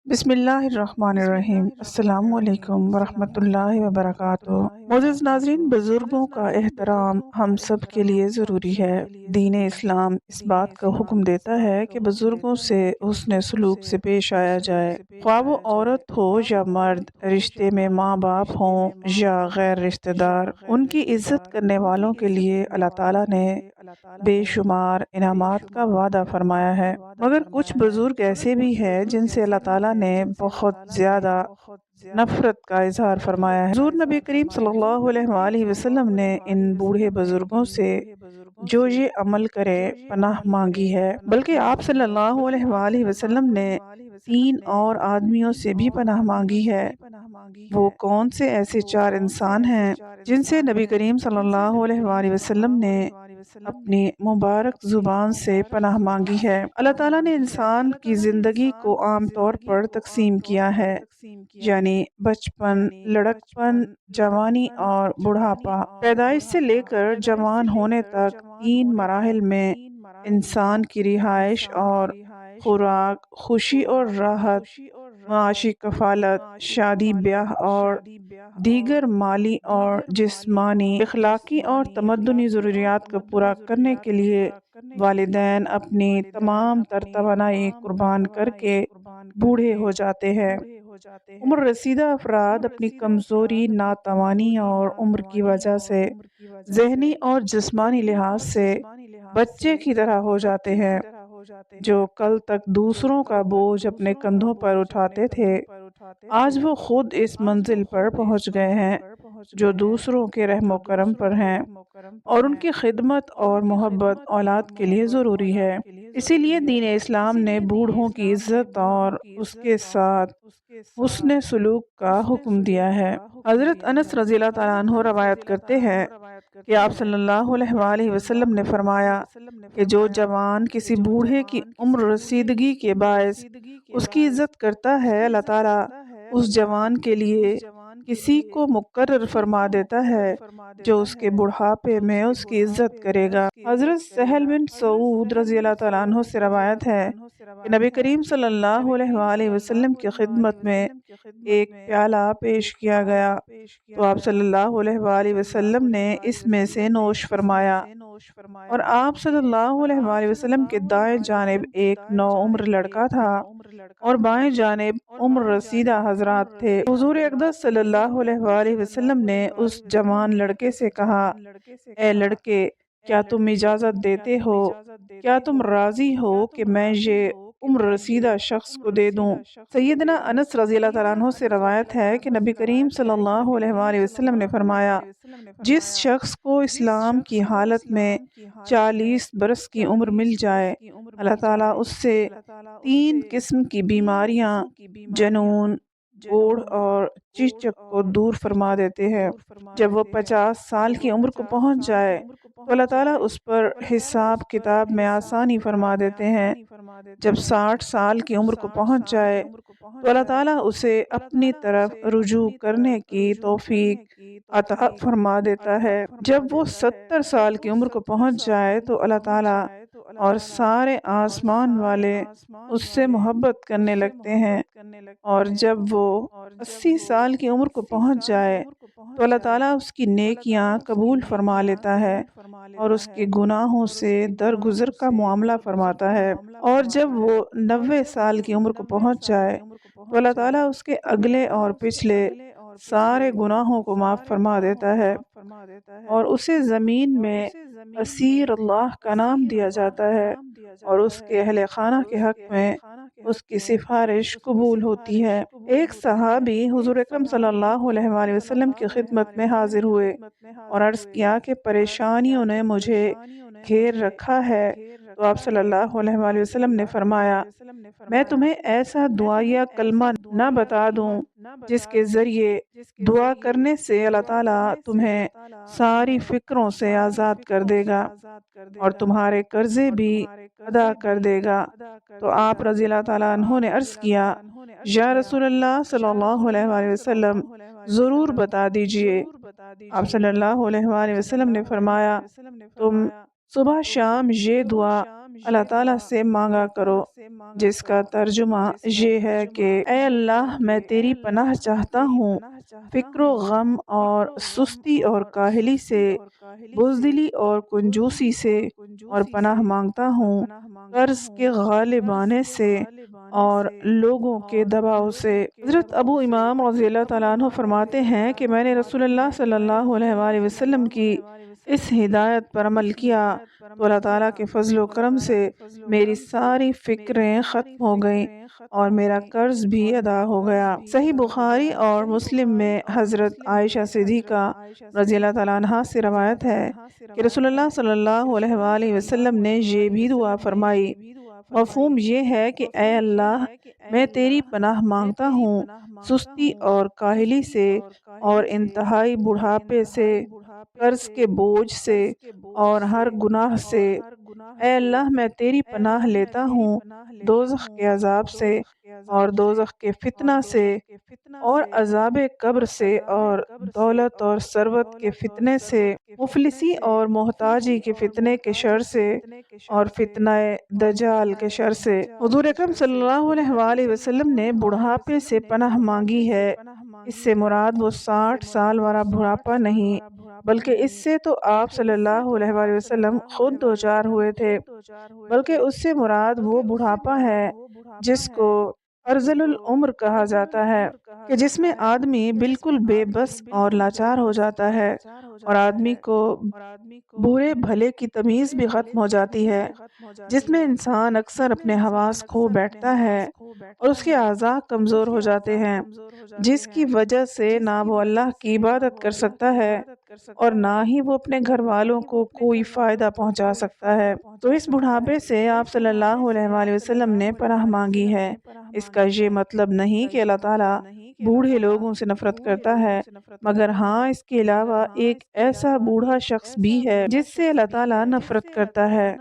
بسم اللہ الرحمن الرحیم۔ السلام علیکم ورحمۃ اللہ وبرکاتہ۔ معزز ناظرین، بزرگوں کا احترام ہم سب کے لیے ضروری ہے۔ دین اسلام اس بات کا حکم دیتا ہے کہ بزرگوں سے حسن سلوک سے پیش آیا جائے، خواہ وہ عورت ہو یا مرد، رشتے میں ماں باپ ہوں یا غیر رشتہ دار۔ ان کی عزت کرنے والوں کے لیے اللہ تعالیٰ نے بے شمار انعامات کا وعدہ فرمایا ہے، مگر کچھ بزرگ ایسے بھی ہیں جن سے اللہ تعالیٰ نے بہت زیادہ نفرت کا اظہار فرمایا ہے۔ حضور نبی کریم صلی اللہ علیہ وآلہ وسلم نے ان بوڑھے بزرگوں سے جو یہ عمل کرے پناہ مانگی ہے، بلکہ آپ صلی اللہ علیہ وآلہ وسلم نے 3 اور آدمیوں سے بھی پناہ مانگی ہے۔ وہ کون سے ایسے 4 انسان ہیں جن سے نبی کریم صلی اللہ علیہ وآلہ وسلم نے اپنی مبارک زبان سے پناہ مانگی ہے؟ اللہ تعالیٰ نے انسان کی زندگی کو عام طور پر تقسیم کیا ہے، یعنی بچپن، لڑکپن، جوانی اور بڑھاپا۔ پیدائش سے لے کر جوان ہونے تک 3 مراحل میں انسان کی رہائش اور خوراک، خوشی اور راحت، معاشی کفالت، شادی بیاہ اور دیگر مالی اور جسمانی، اخلاقی اور تمدنی ضروریات کو پورا کرنے کے لیے والدین اپنی تمام تر توانائی قربان کر کے بوڑھے ہو جاتے ہیں۔ عمر رسیدہ افراد اپنی کمزوری، ناتوانی اور عمر کی وجہ سے ذہنی اور جسمانی لحاظ سے بچے کی طرح ہو جاتے ہیں، جو کل تک دوسروں کا بوجھ اپنے کندھوں پر اٹھاتے تھے، آج وہ خود اس منزل پر پہنچ گئے ہیں جو دوسروں کے رحم و کرم پر ہیں، اور ان کی خدمت اور محبت اولاد کے لیے ضروری ہے۔ اسی لیے دین اسلام نے بوڑھوں کی عزت اور اس کے ساتھ حسن سلوک کا حکم دیا ہے۔ حضرت انس رضی اللہ تعالیٰ عنہ روایت کرتے ہیں کہ آپ صلی اللہ علیہ وآلہ وسلم نے فرمایا کہ جو جوان کسی بوڑھے کی عمر رسیدگی کے باعث اس کی عزت کرتا ہے، اللہ تعالیٰ اس جوان کے لیے کسی کو مقرر فرما دیتا ہے جو اس کے بڑھاپے میں اس کی عزت کرے گا۔ حضرت سہل بن سعود رضی اللہ تعالیٰ عنہ سے روایت ہے کہ نبی کریم صلی اللہ علیہ وآلہ وسلم کی خدمت میں ایک پیالہ پیش کیا گیا تو آپ صلی اللہ علیہ وآلہ وسلم نے اس میں سے نوش فرمایا، اور آپ صلی اللہ علیہ وآلہ وسلم کے دائیں جانب ایک نوعمر لڑکا تھا اور بائیں جانب عمر رسیدہ حضرات تھے۔ حضور اقدس صلی اللہ علیہ وآلہ وسلم نے اس جوان لڑکے سے کہا، اے لڑکے، کیا تم اجازت دیتے ہو؟ کیا تم راضی ہو کہ میں یہ عمر رسیدہ شخص کو دے دوں؟ سیدنا انس رضی اللہ تعالیٰ عنہ سے روایت ہے کہ نبی کریم صلی اللہ علیہ وآلہ وسلم نے فرمایا، جس شخص کو اسلام کی حالت میں 40 برس کی عمر مل جائے، اللہ تعالیٰ اس سے 3 قسم کی بیماریاں، جنون، کوڑھ اور چیچک کو دور فرما دیتے ہیں۔ جب وہ 50 سال کی عمر کو پہنچ جائے تو اللہ تعالیٰ اس پر حساب کتاب میں آسانی فرما دیتے ہیں۔ جب 60 سال کی عمر کو پہنچ جائے تو اللہ تعالیٰ اسے اپنی طرف رجوع کرنے کی توفیق عطا فرما دیتا ہے۔ جب وہ 70 سال کی عمر کو پہنچ جائے تو اللہ تعالیٰ اور سارے آسمان والے اس سے محبت کرنے لگتے ہیں، اور جب وہ 80 سال کی عمر کو پہنچ جائے تو اللہ تعالیٰ اس کی نیکیاں قبول فرما لیتا ہے اور اس کے گناہوں سے درگزر کا معاملہ فرماتا ہے، اور جب وہ 90 سال کی عمر کو پہنچ جائے تو اللہ تعالیٰ اس کے اگلے اور پچھلے سارے گناہوں کو معاف فرما دیتا ہے، اور اسے زمین میں اسیر اللہ کا نام دیا جاتا ہے، اور اس کے اہل خانہ کے حق میں اس کی سفارش قبول ہوتی ہے۔ ایک صحابی حضور اکرم صلی اللہ علیہ وآلہ وسلم کی خدمت میں حاضر ہوئے اور عرض کیا کہ پریشانیوں نے مجھے گھیر رکھا ہے، تو آپ صلی اللہ علیہ وآلہ وسلم نے فرمایا، میں تمہیں ایسا دعائیہ کلمہ نہ بتا دوں جس کے ذریعے دعا کرنے سے اللہ تعالیٰ تمہیں ساری فکروں سے آزاد کر دے گا اور تمہارے قرضے بھی ادا کر دے گا؟ تو آپ رضی اللہ تعالیٰ عنہ نے عرض کیا، یا رسول اللہ صلی اللہ علیہ وآلہ وسلم، ضرور بتا دیجئے۔ آپ صلی اللہ علیہ وآلہ وسلم نے فرمایا، تم صبح شام یہ دعا اللہ تعالیٰ سے مانگا کرو، جس کا ترجمہ یہ ہے کہ اے اللہ میں تیری پناہ چاہتا ہوں فکر و غم اور سستی اور کاہلی سے، بزدلی اور کنجوسی سے، اور پناہ مانگتا ہوں قرض کے غالب آنے سے اور لوگوں کے دباؤ سے۔ حضرت ابو امام رضی اللہ تعالیٰ عنہ فرماتے ہیں کہ میں نے رسول اللہ صلی اللہ علیہ وآلہ وسلم کی اس ہدایت پر عمل کیا تو اللہ تعالیٰ کے فضل و کرم سے میری ساری فکریں ختم ہو گئیں اور میرا قرض بھی ادا ہو گیا۔ صحیح بخاری اور مسلم میں حضرت عائشہ صدیقہ رضی اللہ تعالیٰ عنہا سے روایت ہے کہ رسول اللہ صلی اللہ علیہ وآلہ وسلم نے یہ بھی دعا فرمائی۔ مفہوم یہ ہے کہ اے اللہ میں تیری پناہ مانگتا ہوں سستی اور کاہلی سے اور انتہائی بڑھاپے سے، قرض کے بوجھ سے اور ہر گناہ سے۔ اے اللہ میں تیری پناہ لیتا ہوں دوزخ کے عذاب سے اور دوزخ کے فتنہ سے اور عذاب قبر سے اور دولت اور ثروت کے فتنے سے، مفلسی اور محتاجی کے فتنے کے شر سے اور فتنہ دجال کے شر سے۔ حضور اکرم صلی اللہ علیہ وآلہ وسلم نے بڑھاپے سے پناہ مانگی ہے۔ اس سے مراد وہ 60 سال والا بڑھاپا نہیں، بلکہ اس سے تو آپ صلی اللہ علیہ وآلہ وسلم خود دوچار ہوئے تھے، بلکہ اس سے مراد وہ بڑھاپا ہے جس کو ارذل العمر کہا جاتا ہے، کہ جس میں آدمی بالکل بے بس اور لاچار ہو جاتا ہے اور آدمی کو برے بھلے کی تمیز بھی ختم ہو جاتی ہے، جس میں انسان اکثر اپنے حواس کھو بیٹھتا ہے اور اس کے اعضاء کمزور ہو جاتے ہیں، جس کی وجہ سے نہ وہ اللہ کی عبادت کر سکتا ہے اور نہ ہی وہ اپنے گھر والوں کو کوئی فائدہ پہنچا سکتا ہے۔ تو اس بڑھاپے سے آپ صلی اللہ علیہ وآلہ وسلم نے پناہ مانگی ہے۔ اس کا یہ مطلب نہیں کہ اللہ تعالیٰ بوڑھے لوگوں سے نفرت کرتا ہے، مگر ہاں اس کے علاوہ ایک ایسا بوڑھا شخص بھی ہے جس سے اللہ تعالیٰ نفرت کرتا ہے،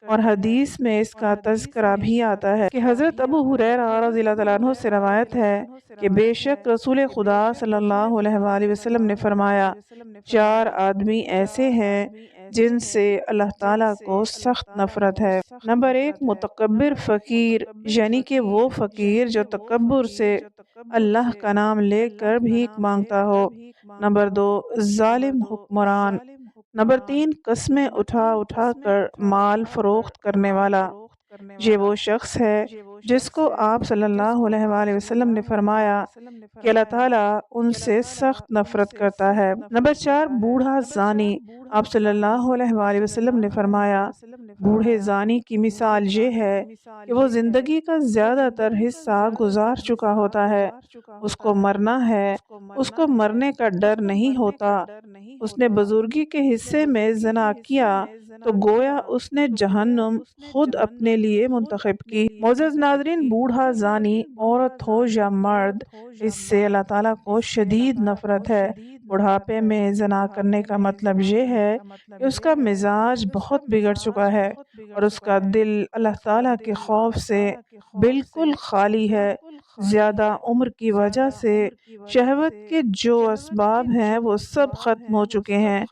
اور حدیث میں اس کا تذکرہ بھی آتا ہے کہ حضرت ابو ہریرہ رضی اللہ تعالیٰ عنہ سے روایت ہے کہ بے شک رسول خدا صلی اللہ علیہ وآلہ وسلم نے فرمایا، 4 آدمی ایسے ہیں جن سے اللہ تعالیٰ کو سخت نفرت ہے۔ نمبر 1، متکبر فقیر، یعنی کہ وہ فقیر جو تکبر سے اللہ کا نام لے کر بھیک مانگتا ہو۔ نمبر 2، ظالم حکمران۔ نمبر 3، قسمیں اٹھا اٹھا کر مال فروخت کرنے والا۔ یہ وہ شخص ہے جس کو آپ صلی اللہ علیہ وآلہ وسلم نے فرمایا کہ اللہ تعالیٰ ان سے سخت نفرت کرتا ہے۔ نمبر 4، بوڑھا زانی۔ آپ صلی اللہ علیہ وآلہ وسلم نے فرمایا، بوڑھے زانی کی مثال یہ ہے کہ وہ زندگی کا زیادہ تر حصہ گزار چکا ہوتا ہے، اس کو مرنا ہے، اس کو مرنے کا ڈر نہیں ہوتا۔ اس نے بزرگی کے حصے میں زنا کیا تو گویا اس نے جہنم خود اپنے لیے منتخب کی۔ معزز ناظرین، بوڑھا زانی عورت ہو یا مرد، اس سے اللہ تعالیٰ کو شدید نفرت ہے۔ بڑھاپے میں زنا کرنے کا مطلب یہ ہے کہ اس کا مزاج بہت بگڑ چکا ہے اور اس کا دل اللہ تعالیٰ کے خوف سے بالکل خالی ہے۔ زیادہ عمر کی وجہ سے شہوت کے جو اسباب ہیں وہ سب ختم ہو چکے ہیں،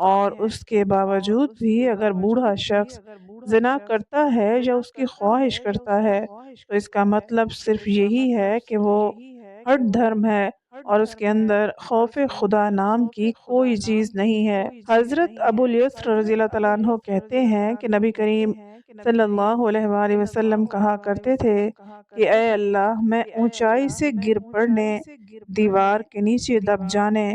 اور اس کے باوجود بھی اگر بوڑھا شخص زنا کرتا ہے یا اس کی خواہش کرتا ہے تو اس کا مطلب صرف یہی ہے کہ وہ ہٹ دھرم ہے اور اس کے اندر خوف خدا نام کی کوئی چیز نہیں ہے۔ حضرت ابو الیسر رضی اللہ تعالیٰ عنہ کہتے ہیں کہ نبی کریم صلی اللہ علیہ وآلہ وسلم کہا کرتے تھے کہ اے اللہ میں اونچائی سے گر پڑنے، دیوار کے نیچے دب جانے،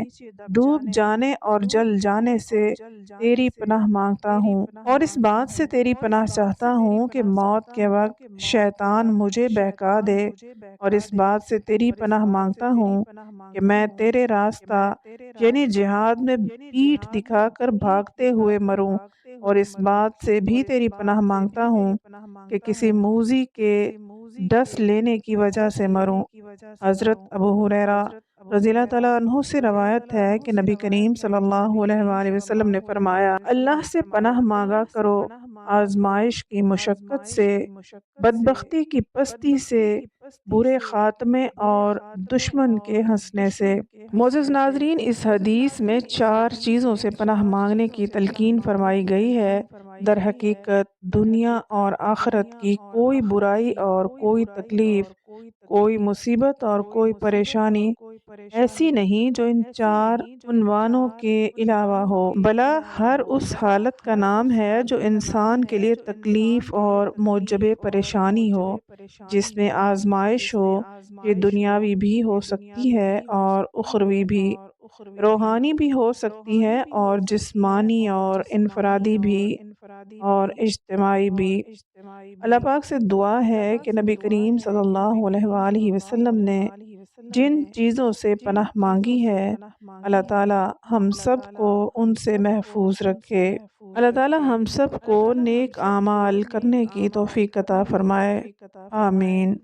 ڈوب جانے اور جل جانے سے تیری پناہ مانگتا ہوں، اور اس بات سے تیری پناہ چاہتا ہوں کہ موت کے وقت شیطان مجھے بہکا دے، اور اس بات سے تیری پناہ مانگتا ہوں کہ میں تیرے راستہ یعنی جہاد میں پیٹھ دکھا کر بھاگتے ہوئے مروں، اور اس بات سے بھی تیری پناہ مانگتا ہوں کہ کسی موذی کے ڈس لینے کی وجہ سے مروں۔ حضرت ابو ہریرہ رضی اللہ تعالیٰ عنہ سے روایت ہے کہ نبی کریم صلی اللہ علیہ وآلہ وسلم نے فرمایا، اللہ سے پناہ مانگا کرو آزمائش کی مشقت سے، بدبختی کی پستی سے، برے خاتمے اور دشمن کے ہنسنے سے۔ معزز ناظرین، اس حدیث میں 4 چیزوں سے پناہ مانگنے کی تلقین فرمائی گئی ہے، در حقیقت دنیا اور آخرت کی کوئی برائی اور کوئی تکلیف، کوئی مصیبت اور کوئی پریشانی ایسی نہیں جو ان چار عنوانوں کے علاوہ ہو، بلا ہر اس حالت کا نام ہے جو انسان کے لیے تکلیف اور موجب پریشانی ہو، جس میں آزمائش ہو، یہ دنیاوی بھی ہو سکتی ہے اور اخروی بھی، روحانی بھی ہو سکتی ہے اور جسمانی اور انفرادی بھی اور اجتماعی بھی۔ اللہ پاک سے دعا ہے کہ نبی کریم صلی اللہ علیہ وآلہ وسلم نے جن چیزوں سے پناہ مانگی ہے، اللہ تعالی ہم سب کو ان سے محفوظ رکھے۔ اللہ تعالی ہم سب کو نیک اعمال کرنے کی توفیق عطا فرمائے، آمین۔